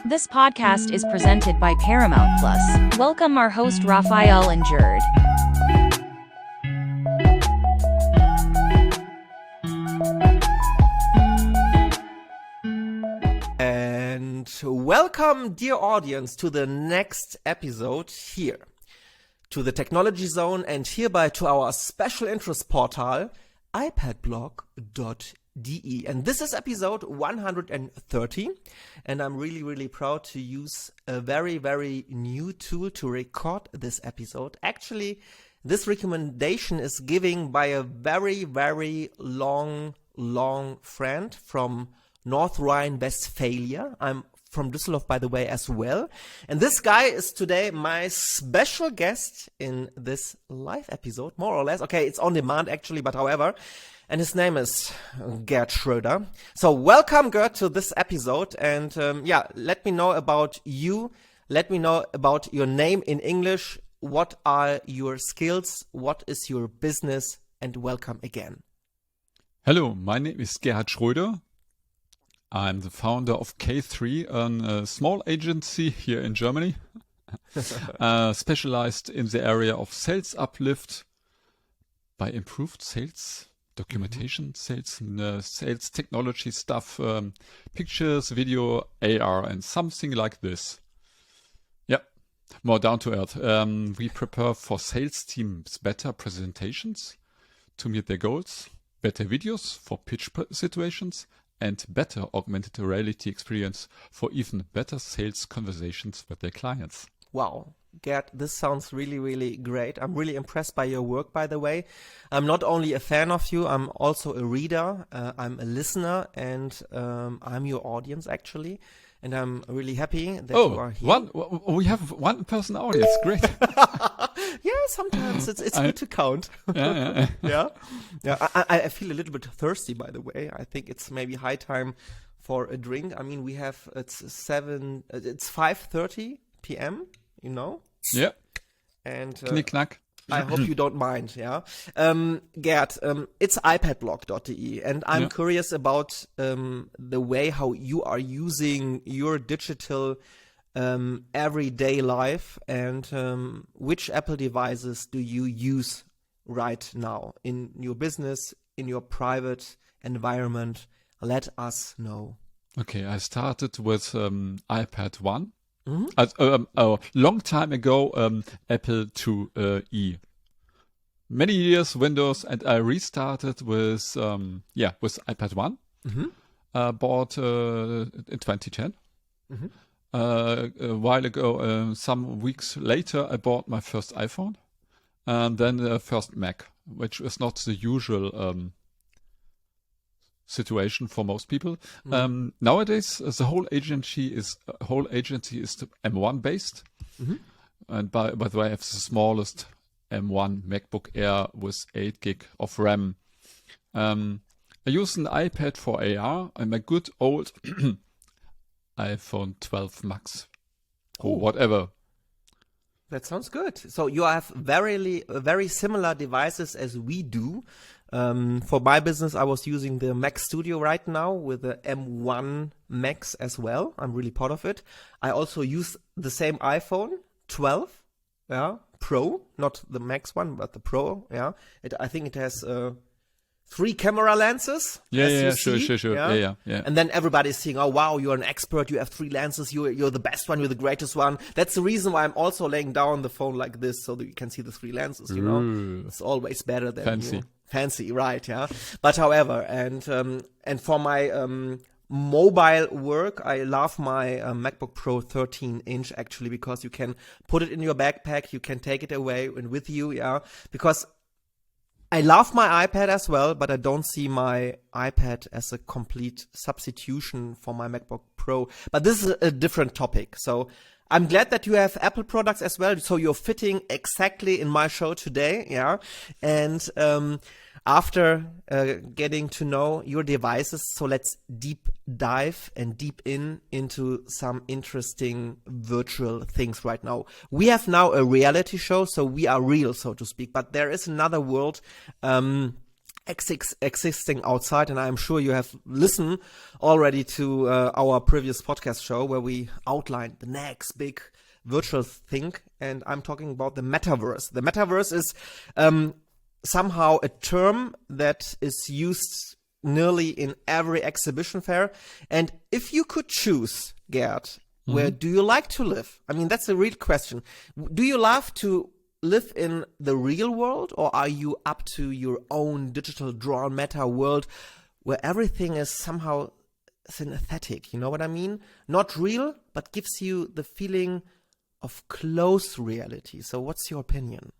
This podcast is presented by Paramount Plus. Welcome our host Rafael and Gerd. And welcome, dear audience, to the next episode here, to the Technology Zone, and hereby to our special interest portal, iPadBlog.de. And this is episode 130, and I'm really proud to use a very new tool to record this episode. Actually, this recommendation is given by a very long friend from North Rhine-Westphalia. I'm from Düsseldorf, by the way, as well. And this guy is today my special guest in this live episode, more or less. Okay, it's on demand actually, but however. And his name is Gerhard Schröder. So welcome, Gerd, to this episode. And let me know about you. Let me know about your name in English. What are your skills? What is your business? And welcome again. Hello, my name is Gerhard Schröder. I'm the founder of K3, a small agency here in Germany, specialized in the area of sales uplift by improved sales, documentation, sales technology stuff, pictures, video, AR, and something like this. Yeah, more down to earth. We prepare for sales teams better presentations to meet their goals, better videos for pitch situations, and better augmented reality experience for even better sales conversations with their clients. Wow. Gerd, this sounds really great. I'm really impressed by your work, by the way. I'm not only a fan of you, I'm also a reader, I'm a listener, and I'm your audience, actually. And I'm really happy that you are here. We have one person audience. Great. Yeah, sometimes it's good to count. Yeah. I feel a little bit thirsty, by the way. I think it's maybe high time for a drink. I mean, it's 5:30 p.m., you know? Yeah. And Knick knack. I hope you don't mind, yeah. Gerd, it's iPadBlog.de, and I'm curious about the way how you are using your digital everyday life, and which Apple devices do you use right now in your business, in your private environment? Let us know. Okay, I started with iPad 1. A long time ago, Apple IIe. Many years Windows, and I restarted with iPad 1. Bought in 2010. A while ago, some weeks later, I bought my first iPhone, and then the first Mac, which is not the usual situation for most people. Nowadays, the whole agency is M1 based, and by the way, I have the smallest M1 MacBook Air with 8 gig of RAM. I use an iPad for AR and my good old iPhone 12 Max or whatever. That sounds good. So you have very similar devices as we do. For my business, I was using the Mac Studio right now with the M1 Max as well. I'm really proud of it. I also use the same iPhone 12, Pro, not the Max one, but the Pro. Yeah, I think it has 3 camera lenses. Sure. Yeah. And then everybody's saying, "Oh wow, you're an expert. You have 3 lenses. You're the best one. You're the greatest one." That's the reason why I'm also laying down the phone like this, so that you can see the 3 lenses. You know, it's always better than fancy, right? Yeah. But however, and for my mobile work, I love my MacBook Pro 13-inch actually, because you can put it in your backpack, you can take it away and with you. Yeah, because I love my iPad as well, but I don't see my iPad as a complete substitution for my MacBook Pro. But this is a different topic. So I'm glad that you have Apple products as well. So you're fitting exactly in my show today. Yeah. And after getting to know your devices, so let's deep dive and deep into some interesting virtual things right now. We have now a reality show, so we are real, so to speak, but there is another world existing outside, and I'm sure you have listened already to our previous podcast show where we outlined the next big virtual thing, and I'm talking about the metaverse. The metaverse is somehow a term that is used nearly in every exhibition fair, and if you could choose, Gerd, where do you like to live? I mean, that's a real question. Do you love to live in the real world, or are you up to your own digital drawn meta world where everything is somehow synthetic? You know what I mean? Not real, but gives you the feeling of close reality. So what's your opinion?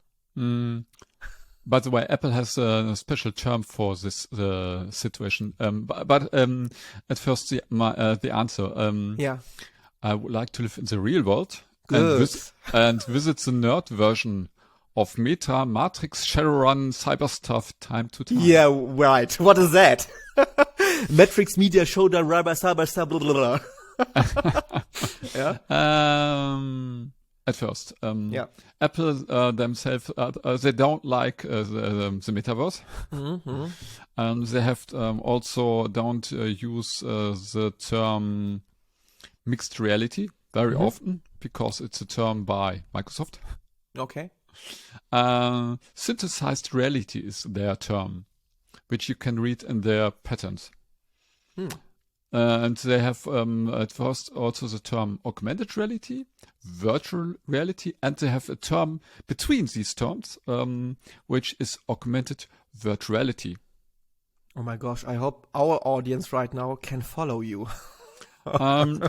By the way, Apple has a special term for this situation. But at first, the answer. I would like to live in the real world. And visit the nerd version of Meta, Matrix, Shadowrun, Cyberstuff time to time. Yeah, right. What is that? Matrix, Media, Schroeder, Rubber, Cyberstuff, blah, blah, blah. Yeah. At first, Apple themselves, they don't like the metaverse. They have also don't use the term mixed reality very often, because it's a term by Microsoft. Okay. Synthesized reality is their term, which you can read in their patents. And they have at first also the term augmented reality, virtual reality, and they have a term between these terms, which is augmented virtuality. Oh my gosh, I hope our audience right now can follow you.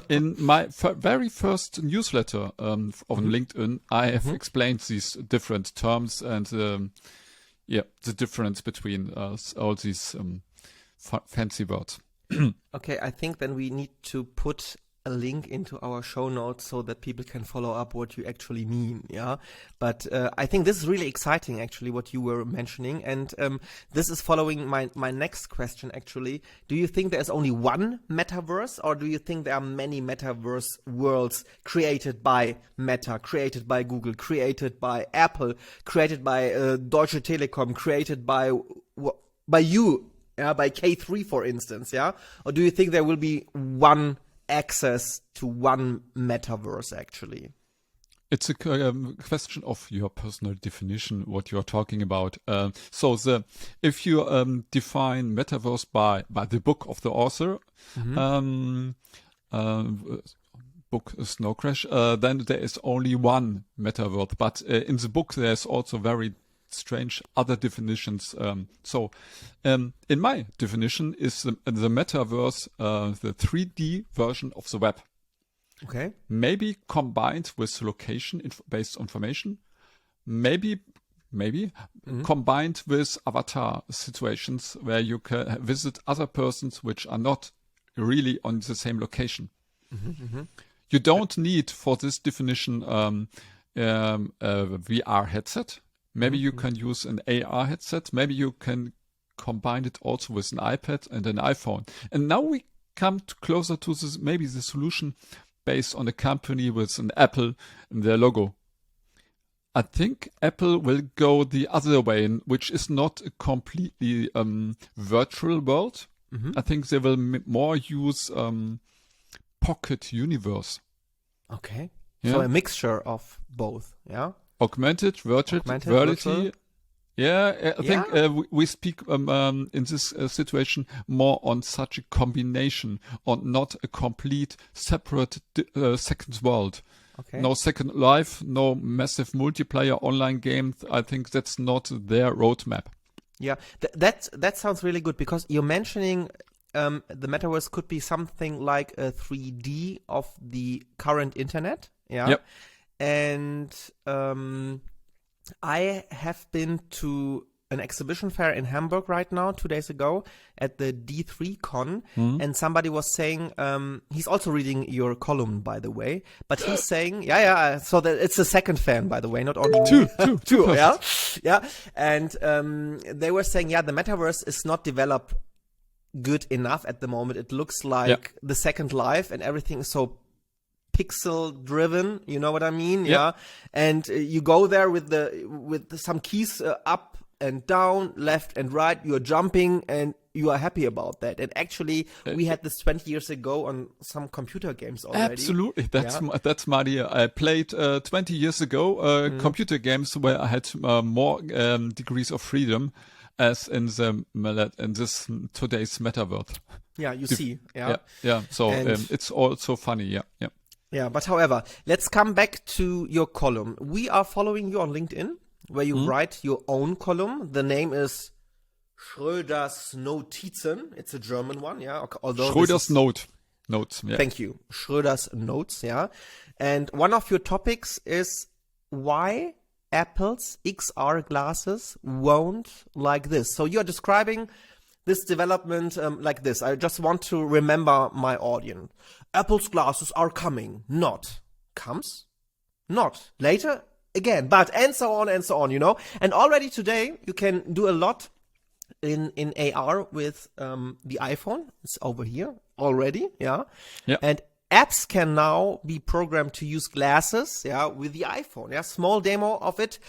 In my very first newsletter on LinkedIn, I have explained these different terms and the difference between all these fancy words. Okay, I think then we need to put a link into our show notes so that people can follow up what you actually mean, yeah? But I think this is really exciting, actually, what you were mentioning. And this is following my next question, actually. Do you think there's only one metaverse, or do you think there are many metaverse worlds created by Meta, created by Google, created by Apple, created by Deutsche Telekom, created by you, yeah, by K3, for instance, yeah? Or do you think there will be one access to one metaverse, actually? It's a question of your personal definition, what you're talking about. If you define metaverse by the book of the author, book Snow Crash, then there is only one metaverse. But in the book, there's also very strange other definitions. In my definition is the metaverse the 3D version of the web. Okay. Maybe combined with location-based information. Maybe combined with avatar situations where you can visit other persons which are not really on the same location. You don't need for this definition a VR headset. Maybe you can use an AR headset. Maybe you can combine it also with an iPad and an iPhone. And now we come closer to this, maybe the solution based on a company with an apple in their logo. I think Apple will go the other way, which is not a completely virtual world. I think they will more use pocket universe. Okay. Yeah? So a mixture of both, yeah? Augmented, virtual reality. Yeah, I think we speak in this situation more on such a combination, on not a complete separate second world. Okay. No second life, no massive multiplayer online game. I think that's not their roadmap. Yeah, that sounds really good, because you're mentioning the metaverse could be something like a 3D of the current internet. Yeah. Yep. And I have been to an exhibition fair in Hamburg right now, 2 days ago, at the D3Con, and somebody was saying, he's also reading your column, by the way, but he's saying, so that it's a second fan, by the way, not only two, yeah, and they were saying, the metaverse is not developed good enough at the moment. It looks like the Second Life, and everything is so pixel driven, you know what I mean? Yeah. And you go there with some keys up and down, left and right, you're jumping and you are happy about that. And actually, we had this 20 years ago on some computer games already. Absolutely, that's my idea. I played 20 years ago computer games where I had more degrees of freedom as in this today's metaverse. Yeah, you see. Yeah. So it's also funny. Yeah. Yeah, but however, let's come back to your column. We are following you on LinkedIn, where you write your own column. The name is Schröder's Notizen. It's a German one, yeah. Although Schröder's Notes. Yeah. Thank you. Schröder's Notes, yeah. And one of your topics is why Apple's XR glasses won't like this. So you're describing this development like this. I just want to remember my audience. Apple's glasses are coming, not comes, not later again, but and so on, you know. And already today you can do a lot in AR with the iPhone. It's over here already, yeah. And apps can now be programmed to use glasses, with the iPhone. Small demo of it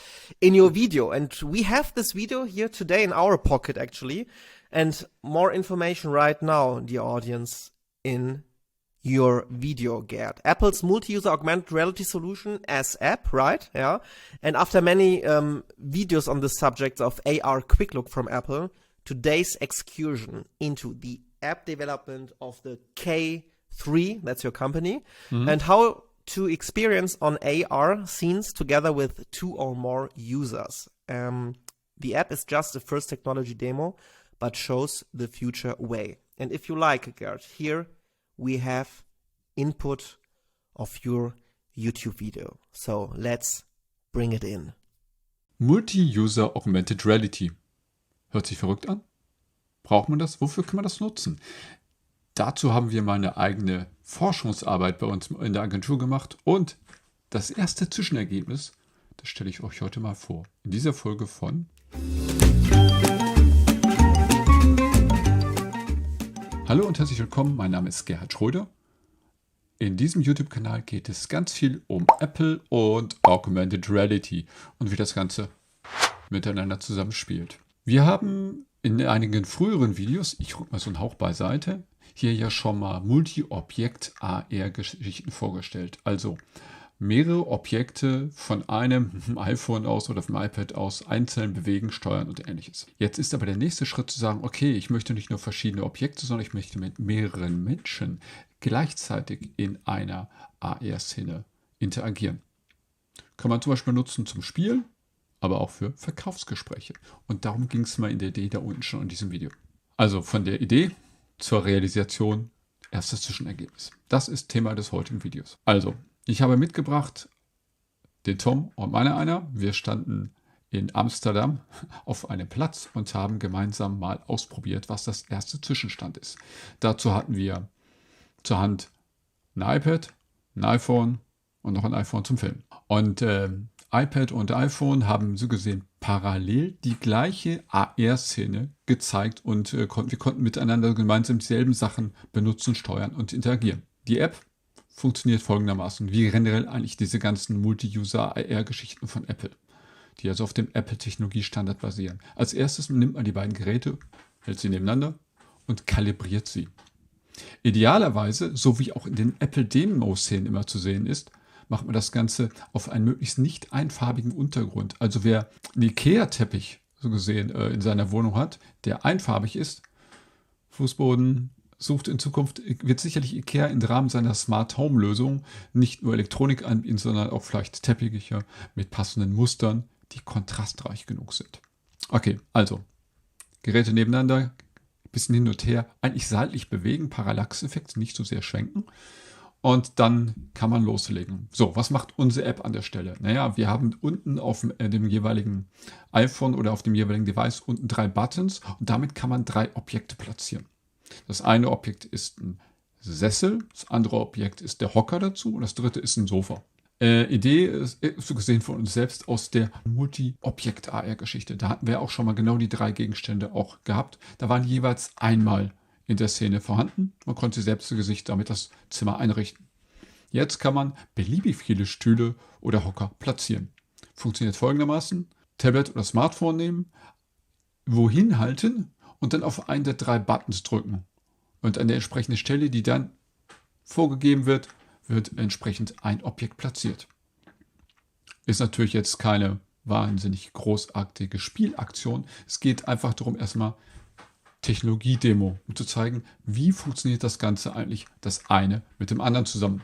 in your video. And we have this video here today in our pocket, actually. And more information right now, dear audience, in your video, Gerd. Apple's multi-user augmented reality solution as app, right? Yeah. And after many videos on the subject of AR Quick Look from Apple, today's excursion into the app development of the K3, that's your company, and how to experience on AR scenes together with 2 or more users. The app is just the first technology demo, but shows the future way. And if you like, Gerd, here we have input of your YouTube video. So let's bring it in. Multi-User Augmented Reality. Hört sich verrückt an? Braucht man das? Wofür kann man das nutzen? Dazu haben wir mal eine eigene Forschungsarbeit bei uns in der Agentur gemacht und das erste Zwischenergebnis, das stelle ich euch heute mal vor. In dieser Folge von Hallo und herzlich willkommen, mein Name ist Gerhard Schröder. In diesem YouTube-Kanal geht es ganz viel um Apple und Augmented Reality und wie das Ganze miteinander zusammenspielt. Wir haben in einigen früheren Videos, ich rück mal so einen Hauch beiseite, hier ja schon mal Multi-Objekt-AR-Geschichten vorgestellt. Also mehrere Objekte von einem iPhone aus oder vom iPad aus einzeln bewegen, steuern und ähnliches. Jetzt ist aber der nächste Schritt zu sagen, okay, ich möchte nicht nur verschiedene Objekte, sondern ich möchte mit mehreren Menschen gleichzeitig in einer AR-Szene interagieren. Kann man zum Beispiel nutzen zum Spielen, aber auch für Verkaufsgespräche. Und darum ging es mal in der Idee da unten schon in diesem Video. Also von der Idee zur Realisation, erstes Zwischenergebnis. Das ist Thema des heutigen Videos. Also, ich habe mitgebracht den Tom und einer. Wir standen in Amsterdam auf einem Platz und haben gemeinsam mal ausprobiert, was das erste Zwischenstand ist. Dazu hatten wir zur Hand ein iPad, ein iPhone und noch ein iPhone zum Filmen. Und iPad und iPhone haben so gesehen parallel die gleiche AR-Szene gezeigt und wir konnten miteinander gemeinsam dieselben Sachen benutzen, steuern und interagieren. Die App funktioniert folgendermaßen, wie generell eigentlich diese ganzen Multi-User-AR-Geschichten von Apple, die also auf dem Apple-Technologie-Standard basieren. Als erstes nimmt man die beiden Geräte, hält sie nebeneinander und kalibriert sie. Idealerweise, so wie auch in den Apple-Demo-Szenen immer zu sehen ist, macht man das Ganze auf einen möglichst nicht einfarbigen Untergrund. Also wer einen Ikea-Teppich so gesehen in seiner Wohnung hat, der einfarbig ist, Fußboden, sucht in Zukunft, wird sicherlich Ikea im Rahmen seiner Smart Home Lösung nicht nur Elektronik anbieten, sondern auch vielleicht Teppiche mit passenden Mustern, die kontrastreich genug sind. Okay, also Geräte nebeneinander, bisschen hin und her, eigentlich seitlich bewegen, Parallaxeffekt, nicht so sehr schwenken. Und dann kann man loslegen. So, was macht unsere App an der Stelle? Naja, wir haben unten auf dem jeweiligen iPhone oder auf dem jeweiligen Device unten 3 Buttons und damit kann man 3 Objekte platzieren. Das eine Objekt ist ein Sessel, das andere Objekt ist der Hocker dazu und das dritte ist ein Sofa. Idee ist so gesehen von uns selbst aus der Multi-Objekt-AR-Geschichte. Da hatten wir auch schon mal genau die 3 Gegenstände auch gehabt. Da waren jeweils einmal in der Szene vorhanden. Man konnte selbst zu Gesicht damit das Zimmer einrichten. Jetzt kann man beliebig viele Stühle oder Hocker platzieren. Funktioniert folgendermaßen. Tablet oder Smartphone nehmen, wohin halten und dann auf einen der 3 Buttons drücken. Und an der entsprechenden Stelle, die dann vorgegeben wird, wird entsprechend ein Objekt platziert. Ist natürlich jetzt keine wahnsinnig großartige Spielaktion. Es geht einfach darum, erstmal Technologiedemo, um zu zeigen, wie funktioniert das Ganze eigentlich, das eine mit dem anderen zusammen.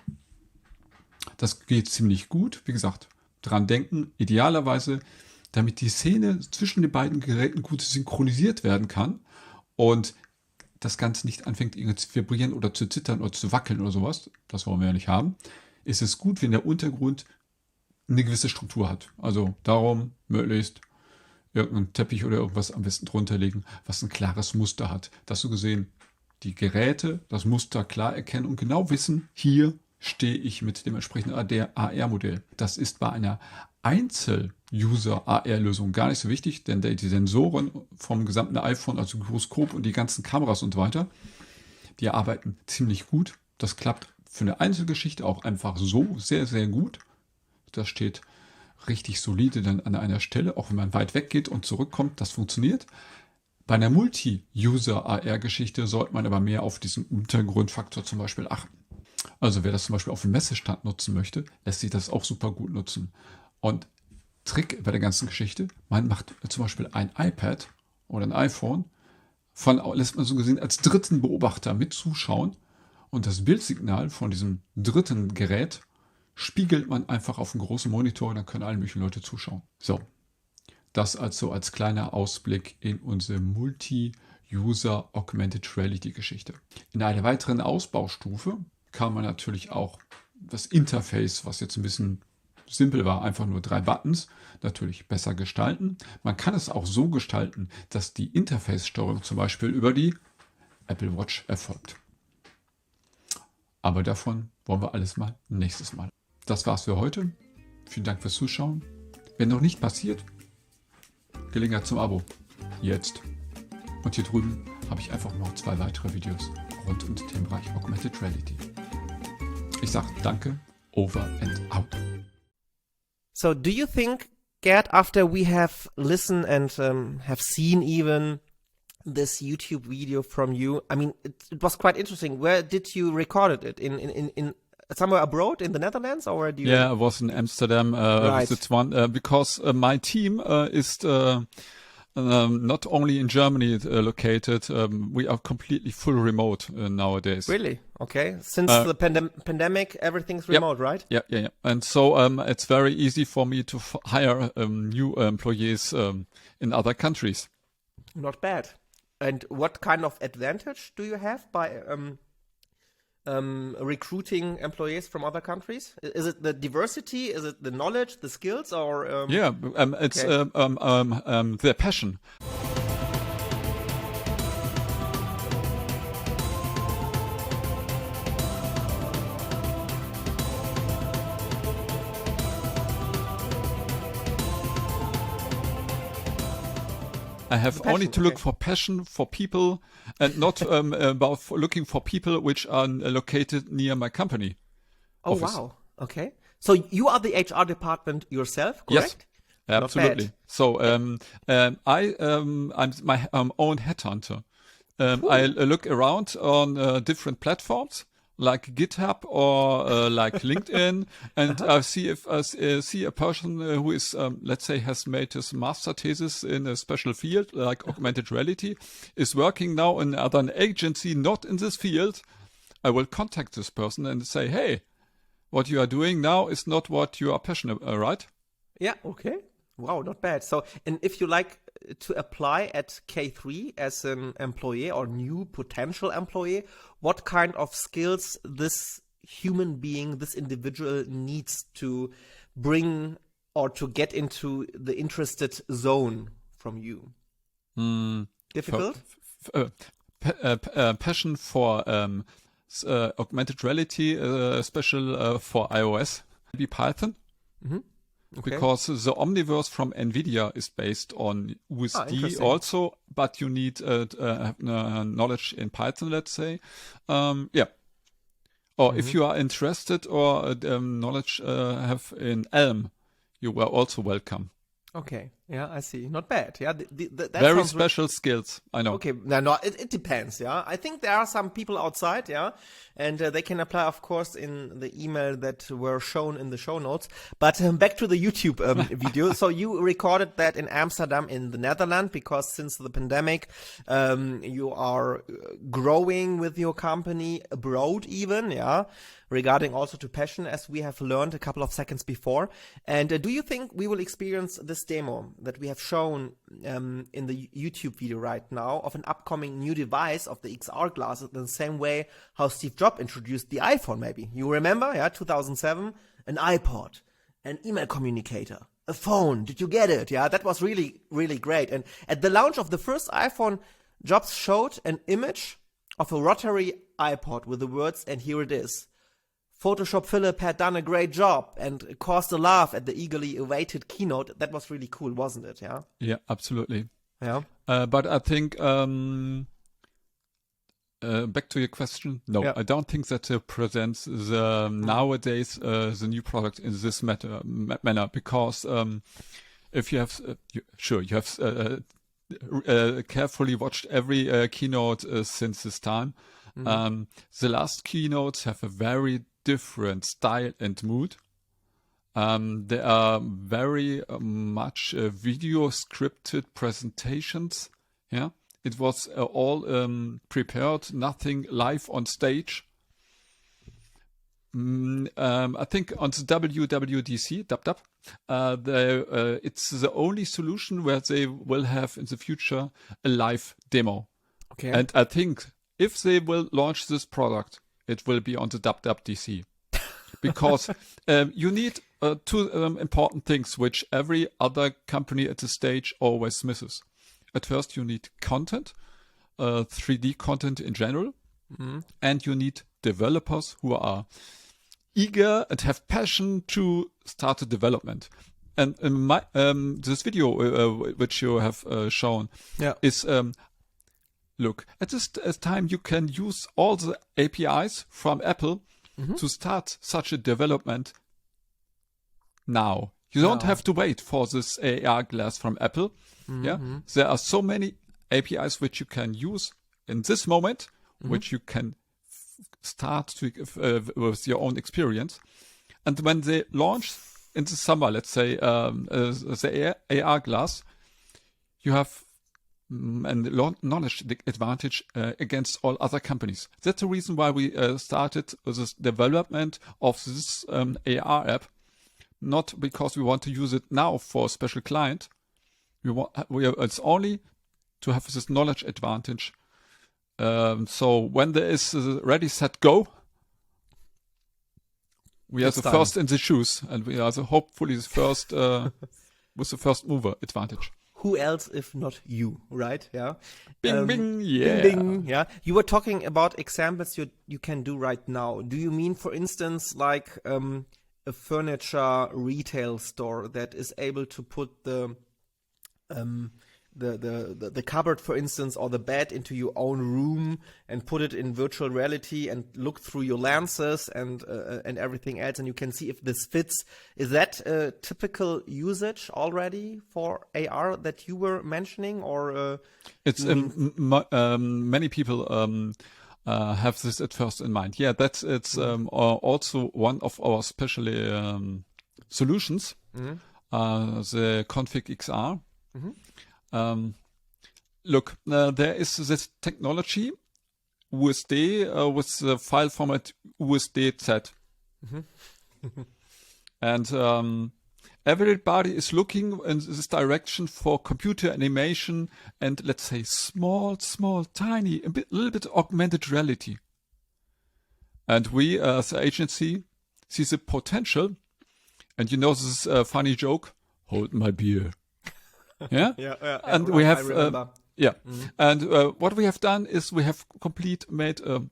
Das geht ziemlich gut. Wie gesagt, dran denken, idealerweise, damit die Szene zwischen den beiden Geräten gut synchronisiert werden kann und das Ganze nicht anfängt irgendwie zu vibrieren oder zu zittern oder zu wackeln oder sowas, das wollen wir ja nicht haben, ist es gut, wenn der Untergrund eine gewisse Struktur hat. Also darum möglichst irgendeinen Teppich oder irgendwas am besten drunter legen, was ein klares Muster hat. Dass so gesehen die Geräte das Muster klar erkennen und genau wissen, hier stehe ich mit dem entsprechenden AR-Modell. Das ist bei einer Einzel-User-AR-Lösung gar nicht so wichtig, denn die Sensoren vom gesamten iPhone, also Gyroskop und die ganzen Kameras und so weiter, die arbeiten ziemlich gut. Das klappt für eine Einzelgeschichte auch einfach so sehr, sehr gut. Das steht richtig solide dann an einer Stelle, auch wenn man weit weg geht und zurückkommt, das funktioniert. Bei einer Multi-User-AR-Geschichte sollte man aber mehr auf diesen Untergrundfaktor zum Beispiel achten. Also wer das zum Beispiel auf dem Messestand nutzen möchte, lässt sich das auch super gut nutzen. Und Trick bei der ganzen Geschichte, man macht zum Beispiel ein iPad oder ein iPhone, lässt man so gesehen als dritten Beobachter mit zuschauen und das Bildsignal von diesem dritten Gerät spiegelt man einfach auf einen großen Monitor und dann können alle möglichen Leute zuschauen. So, das also als kleiner Ausblick in unsere Multi-User Augmented Reality Geschichte. In einer weiteren Ausbaustufe kann man natürlich auch das Interface, was jetzt ein bisschen simpel war, einfach nur 3 Buttons, natürlich besser gestalten. Man kann es auch so gestalten, dass die Interface-Steuerung zum Beispiel über die Apple Watch erfolgt. Aber davon wollen wir alles mal nächstes Mal. Das war's für heute. Vielen Dank fürs Zuschauen. Wenn noch nicht passiert, Gelegenheit zum Abo. Jetzt. Und hier drüben habe ich einfach noch 2 weitere Videos rund um den Themenbereich Augmented Reality. Ich sage danke, over and out. So, do you think, Gerd, after we have listened and have seen even this YouTube video from you, I mean, it was quite interesting. Where did you record it? In somewhere abroad, in the Netherlands, or do you? Yeah, I was in Amsterdam Right. with this one because my team is not only in Germany located. We are completely full remote nowadays. Really? Okay. Since the pandemic, everything's Yep. remote, right? Yeah. And so it's very easy for me to hire new employees in other countries. Not bad. And what kind of advantage do you have by recruiting employees from other countries? Is it the diversity? Is it the knowledge, the skills, or? It's okay. their passion. I have only to look okay. for passion for people and not about looking for people which are located near my company. Oh, office. wow. Okay. So you are the HR department yourself, correct? Yes, Not absolutely. bad. So I'm my own headhunter. I look around on different platforms like GitHub or like LinkedIn, and I see if I see a person who is, let's say, has made his master thesis in a special field like augmented reality, is working now in another agency not in this field. I will contact this person and say, hey, what you are doing now is not what you are passionate about, right? Yeah, okay. Wow, not bad. So, and if you like to apply at K3 as an employee or new potential employee, what kind of skills this human being, this individual needs to bring or to get into the interested zone from you? Difficult? Passion for augmented reality, special for iOS, maybe Python. Okay. Because the Omniverse from NVIDIA is based on USD interesting. also, but you need knowledge in Python, let's say. Yeah. Or if you are interested or knowledge have in Elm, you were also welcome. Okay. Yeah, I see. Not bad. Yeah, that Very sounds special skills, I know. Okay, no, it depends, yeah. I think there are some people outside, yeah, and they can apply, of course, in the email that were shown in the show notes. But back to the YouTube video. So you recorded that in Amsterdam in the Netherlands because since the pandemic, you are growing with your company abroad even, yeah, regarding also to passion, as we have learned a couple of seconds before. And do you think we will experience this demo that we have shown in the YouTube video right now of an upcoming new device of the XR glasses in the same way how Steve Jobs introduced the iPhone maybe? You remember, yeah, 2007, an iPod, an email communicator, a phone. Did you get it? Yeah, that was really, really great. And at the launch of the first iPhone, Jobs showed an image of a rotary iPod with the words, and here it is. Photoshop Philip had done a great job and caused a laugh at the eagerly awaited keynote. That was really cool, wasn't it? Yeah. Yeah, absolutely. Yeah. But I think back to your question. No, Yeah. I don't think that presents the nowadays the new product in this manner because if you have you have carefully watched every keynote since this time. The last keynotes have a very different style and mood. There are very much video scripted presentations. Yeah, it was all prepared, nothing live on stage. I think on the WWDC, it's the only solution where they will have in the future a live demo. Okay. And I think if they will launch this product, it will be on the WWDC. Because you need two important things which every other company at the stage always misses. At first, you need content, 3D content in general, and you need developers who are eager and have passion to start the development. And this video which you have shown is look, at this time you can use all the APIs from Apple to start such a development now. You don't have to wait for this AR glass from Apple. Yeah, there are so many APIs which you can use in this moment, which you can start to, with your own experience. And when they launch in the summer, let's say the AR glass, you have and knowledge advantage against all other companies. That's the reason why we started this development of this AR app. Not because we want to use it now for a special client. It's only to have this knowledge advantage. So when there is ready, set, go, we are the first in the shoes, and we are hopefully the first with the first mover advantage. Who else if not you, right? Yeah. Bing, bing, yeah. Bing, bing, yeah. You were talking about examples you can do right now. Do you mean, for instance, like a furniture retail store that is able to put the cupboard, for instance, or the bed into your own room and put it in virtual reality and look through your lenses and everything else, and you can see if this fits? Is that a typical usage already for AR that you were mentioning, or it's many people have this at first in mind. Yeah, it's also one of our special solutions, the Config XR. Look, there is this technology, USD, with the file format USDZ. And everybody is looking in this direction for computer animation and, let's say, small, tiny, little bit augmented reality. And we, as an agency, see the potential. And you know this funny joke, hold my beer. Yeah? And we have, and what we have done is we have made a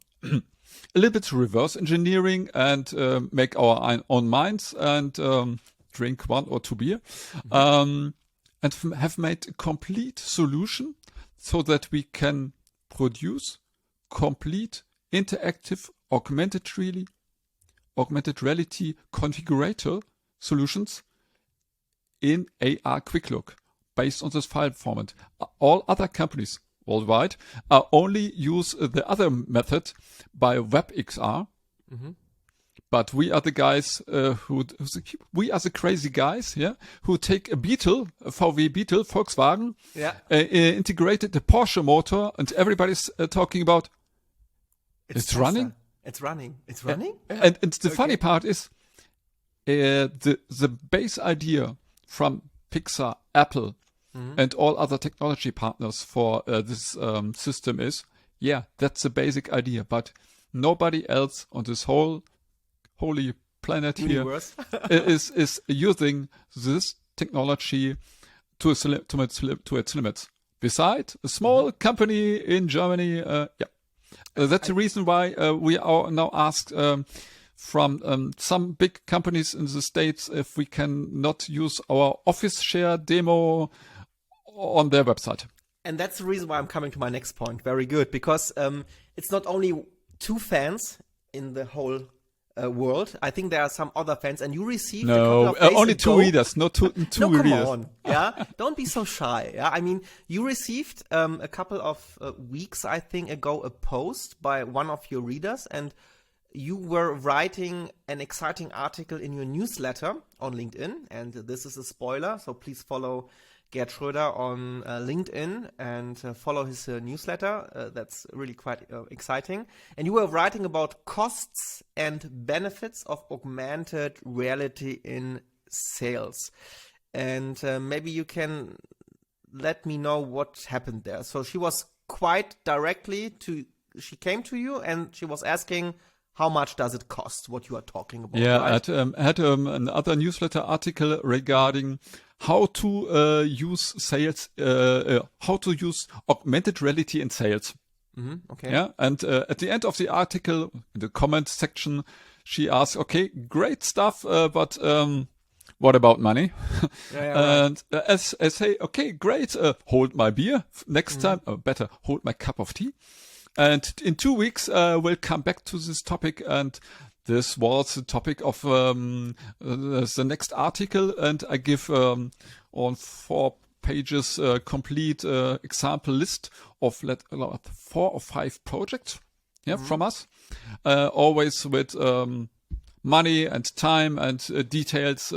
little bit reverse engineering and make our own minds and drink 1 or 2 beer, and have made a complete solution so that we can produce complete interactive augmented reality configurator solutions in AR Quick Look. based on this file format. All other companies worldwide only use the other method by WebXR. But we are the guys we are the crazy guys, who take a Beetle, a VW Beetle, Volkswagen, integrated the Porsche motor, and everybody's talking about it's running. It's running. It's running. And the funny part is the base idea from Pixar, Apple, and all other technology partners for this system is, that's the basic idea, but nobody else on this holy planet Universe here is using this technology to its limits. Besides, a small company in Germany, that's the reason why we are now asked from some big companies in the States if we can not use our office share demo on their website. And that's the reason why I'm coming to my next point. Very good, because it's not only 2 fans in the whole world. I think there are some other fans, and you received a couple of days only 2 ago. readers, not two No, come readers. on, don't be so shy. I mean, you received a couple of weeks, I think, ago, a post by one of your readers, and you were writing an exciting article in your newsletter on LinkedIn, and this is a spoiler, so please follow Gerd Schröder on LinkedIn and follow his newsletter. That's really quite exciting. And you were writing about costs and benefits of augmented reality in sales. And maybe you can let me know what happened there. So she was quite she came to you and she was asking, how much does it cost, what you are talking about? Right? I had another newsletter article regarding how to use sales, how to use augmented reality in sales. Okay. Yeah, and at the end of the article, in the comment section, she asked, "Okay, great stuff, but what about money?" And I say, "Okay, great. Hold my beer next time. Or better, hold my cup of tea." And in 2 weeks, we'll come back to this topic. And this was the topic of the next article. And I give on 4 pages complete example list of 4 or 5 projects from us. Always with money and time and details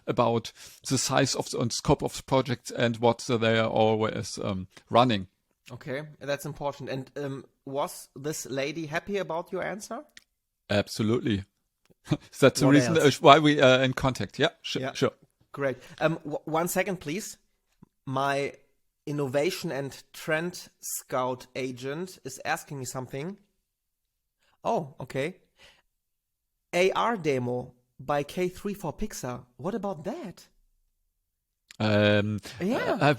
about the size of and scope of the project and what they are always running. Okay, that's important. And was this lady happy about your answer? Absolutely. That's the What reason else? why we are in contact. Yeah, sure. Great. 1 second, please. My innovation and trend scout agent is asking me something. Oh, okay. AR demo by K3 for Pixar. What about that? I'm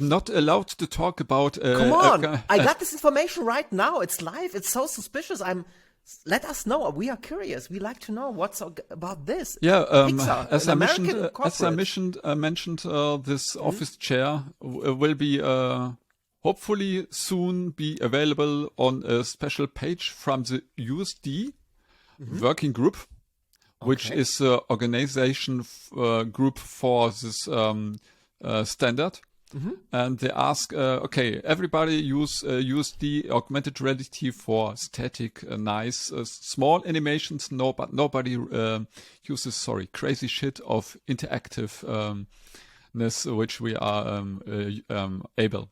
not allowed to talk about. Come on! I got this information right now. It's live. It's so suspicious. Let us know. We are curious. We like to know what's about this. Yeah, Pixar, as an I American mentioned, this office chair will be hopefully soon be available on a special page from the USD working group, which is the organization group for this standard. And they ask, okay, everybody use the augmented reality for static, nice, small animations. No, but nobody uses, crazy shit of interactiveness, which we are able.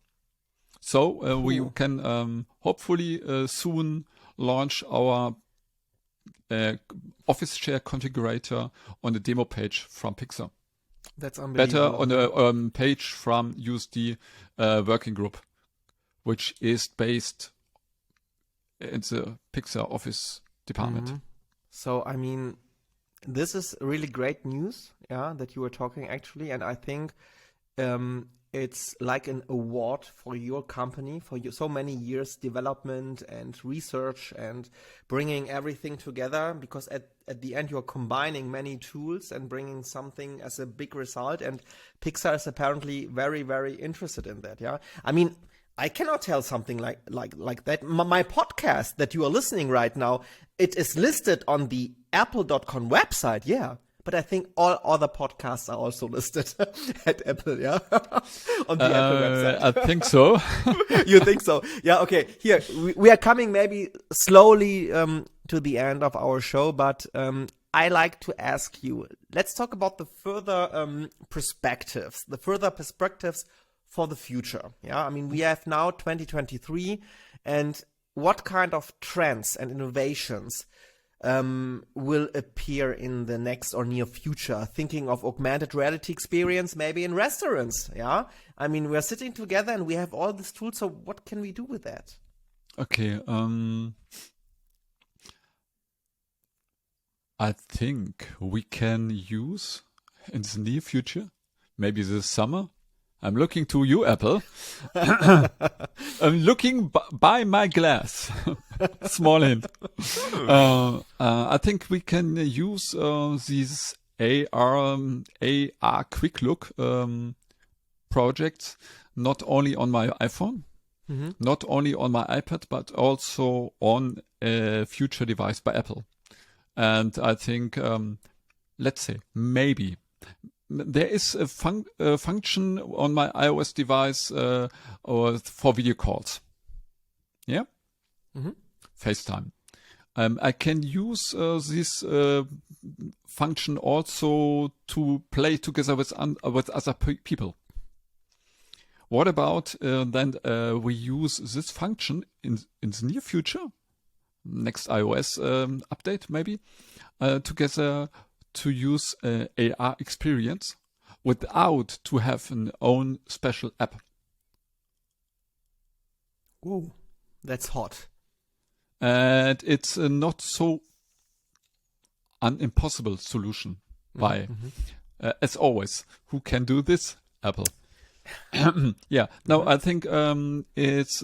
So we can hopefully soon launch our office share configurator on the demo page from Pixar. That's unbelievable. Better on a page from USD working group, which is based in the Pixar office department. So, I mean, this is really great news, that you were talking actually. And I think it's like an award for your company, for so many years development and research and bringing everything together, because at the end you're combining many tools and bringing something as a big result, and Pixar is apparently very, very interested in that. I mean, I cannot tell something like that. My podcast that you are listening right now, it is listed on the apple.com website, but I think all other podcasts are also listed at Apple, yeah? On the Apple website. I think so. You think so? Yeah, okay. Here, we are coming maybe slowly to the end of our show, but I like to ask you, let's talk about the further perspectives for the future. Yeah, I mean, we have now 2023, and what kind of trends and innovations will appear in the next or near future? Thinking of augmented reality experience, maybe in restaurants. Yeah, I mean, we are sitting together and we have all these tools. So what can we do with that? Okay. I think we can use in the near future, maybe this summer. I'm looking to you, Apple. I'm looking by my glass. Small hint. I think we can use these AR quick look projects not only on my iPhone, not only on my iPad, but also on a future device by Apple. And I think, let's say, maybe there is a function on my iOS device or for video calls. Yeah? FaceTime. I can use this function also to play together with other people. What about then we use this function in the near future? Next iOS update maybe, together to use AR experience without to have an own special app. Whoa, that's hot. And it's a not so impossible solution. Why? As always, who can do this? Apple. Yeah. No, I think it's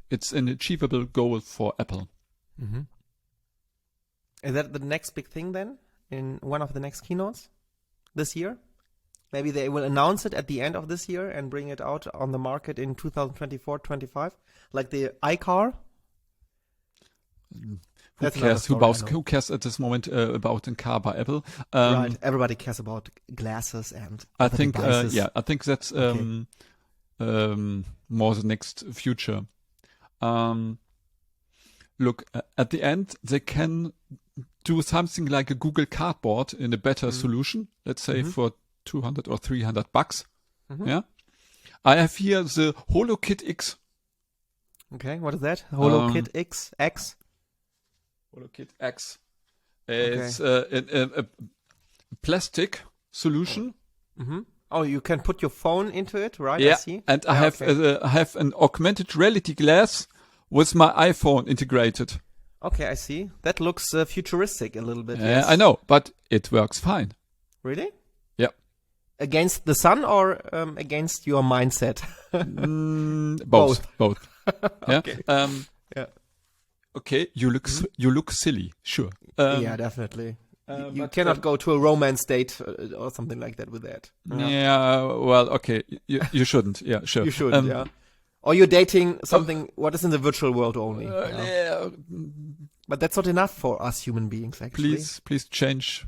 it's an achievable goal for Apple. Is that the next big thing then in one of the next keynotes this year? Maybe they will announce it at the end of this year and bring it out on the market in 2024-25, like the iCar. Who cares at this moment about a car by Apple? Right, everybody cares about glasses and I think devices. I think that's more the next future. Look, at the end, they can do something like a Google Cardboard in a better solution, let's say for $200 or $300. Yeah. I have here the HoloKit X. Okay, what is that? HoloKit X? HoloKit X. It's a plastic solution. Oh, you can put your phone into it, right? Yeah, I see. and I have an augmented reality glass with my iPhone integrated. Okay, I see. That looks futuristic a little bit. Yeah, Yes. I know, but it works fine. Really? Yeah. Against the sun or against your mindset? Both. Yeah. Okay. Yeah. Okay. You look silly. Sure. Yeah, definitely. You but, cannot go to a romance date or something like that with that. Yeah. Well, okay. You shouldn't. Yeah. Sure. You should. Yeah. Or you're dating something what is in the virtual world only. Yeah. But that's not enough for us human beings, actually. Please change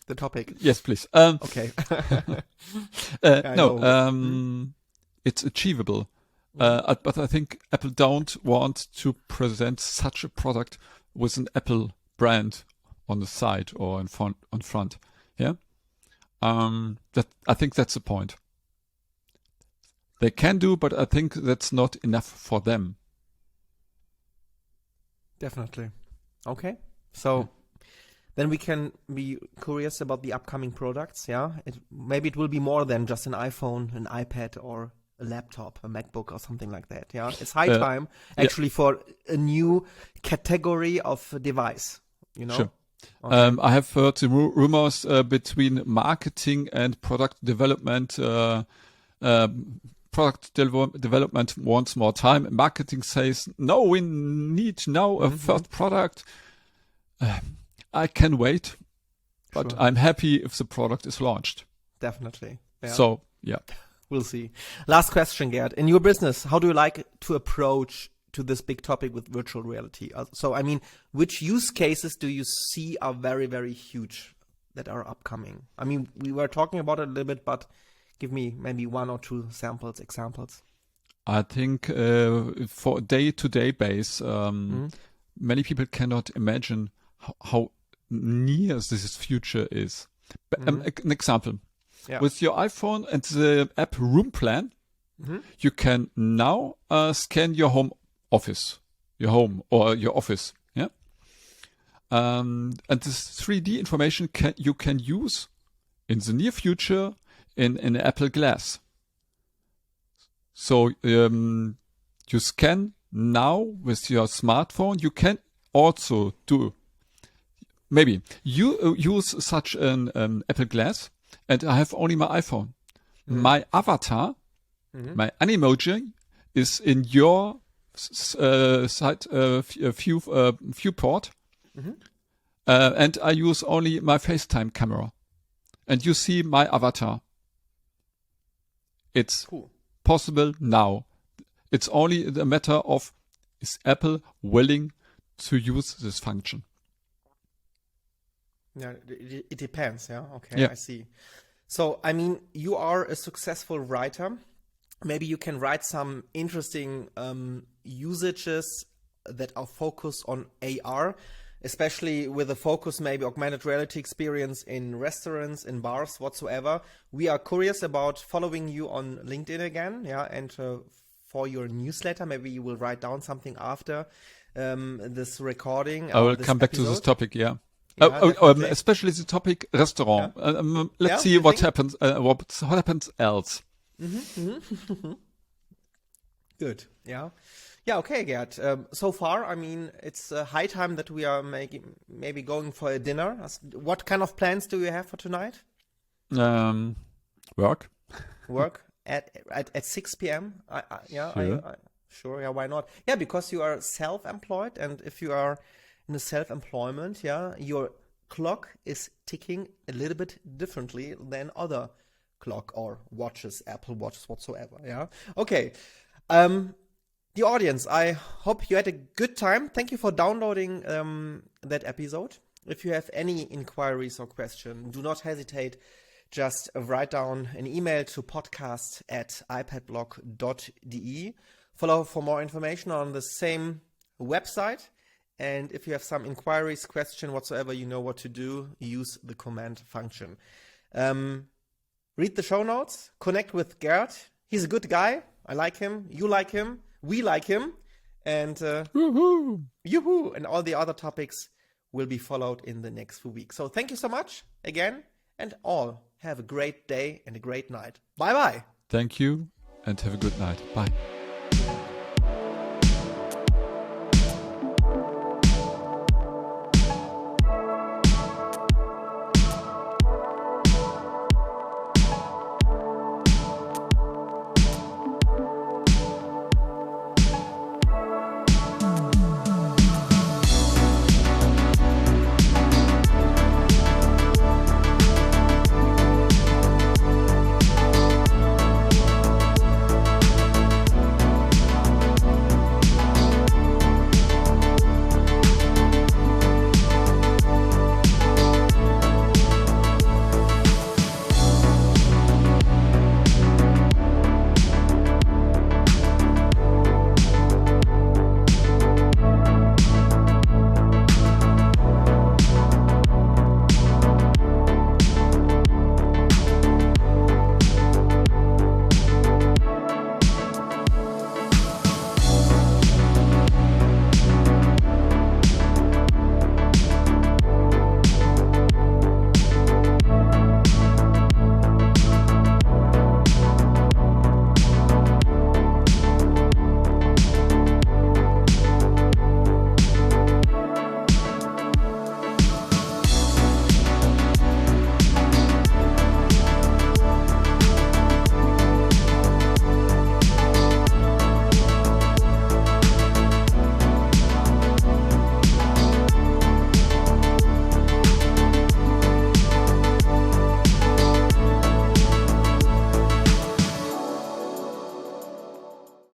the topic. Yes, please. Okay. It's achievable. But I think Apple don't want to present such a product with an Apple brand on the side or in front. Yeah. That I think that's the point. They can do, but I think that's not enough for them. Definitely. Okay. So then we can be curious about the upcoming products. Yeah. Maybe it will be more than just an iPhone, an iPad, or a laptop, a MacBook, or something like that. Yeah. It's high time actually for a new category of device. You know. Sure. Okay. I have heard the rumors between marketing and product development. Product development wants more time. Marketing says, no, we need now a first product. I can wait, but I'm happy if the product is launched. Definitely. Yeah. So, yeah. We'll see. Last question, Gerd. In your business, how do you like to approach to this big topic with virtual reality. So, I mean, which use cases do you see are very, very huge that are upcoming? I mean, we were talking about it a little bit, but give me maybe one or two examples. I think for day-to-day base, many people cannot imagine how near this future is. An example. Yeah. With your iPhone and the app Room Plan, you can now scan your home office, or your office. Yeah. And this 3D information you can use in the near future in Apple Glass. So you scan now with your smartphone. You can also do maybe you use such an Apple Glass, and I have only my iPhone. My avatar, my Animoji, is in your side viewport, and I use only my FaceTime camera, and you see my avatar. It's Cool. possible now. It's only a matter of, is Apple willing to use this function? Yeah, it depends. Yeah. Okay. Yeah. I see. So, I mean, you are a successful writer. Maybe you can write some interesting usages that are focused on AR, especially with a focus maybe augmented reality experience in restaurants, in bars, whatsoever. We are curious about following you on LinkedIn again, yeah, and for your newsletter, maybe you will write down something after this recording. I will this come back to episode. this topic, yeah. Yeah, definitely. Especially the topic restaurant. Yeah, Let's see you what think? happens. What happens else? Good. Yeah. Yeah. Okay, Gerd. So far, I mean, it's high time that we are maybe going for a dinner. What kind of plans do you have for tonight? Work. Work at 6 p.m. Yeah. Sure. Sure. Yeah. Why not? Yeah, because you are self-employed, and if you are in a self-employment, yeah, your clock is ticking a little bit differently than other clock or watches, Apple watches whatsoever. Yeah. Okay. The audience, I hope you had a good time. Thank you for downloading that episode. If you have any inquiries or questions, do not hesitate. Just write down an email to podcast@ipadblog.de. Follow for more information on the same website. And if you have some inquiries, question whatsoever, you know what to do. Use the command function. Read the show notes. Connect with Gerd. He's a good guy. I like him. You like him. We like him. And yoo-hoo! And all the other topics will be followed in the next few weeks. So thank you so much again. And all have a great day and a great night. Bye-bye. Thank you and have a good night. Bye.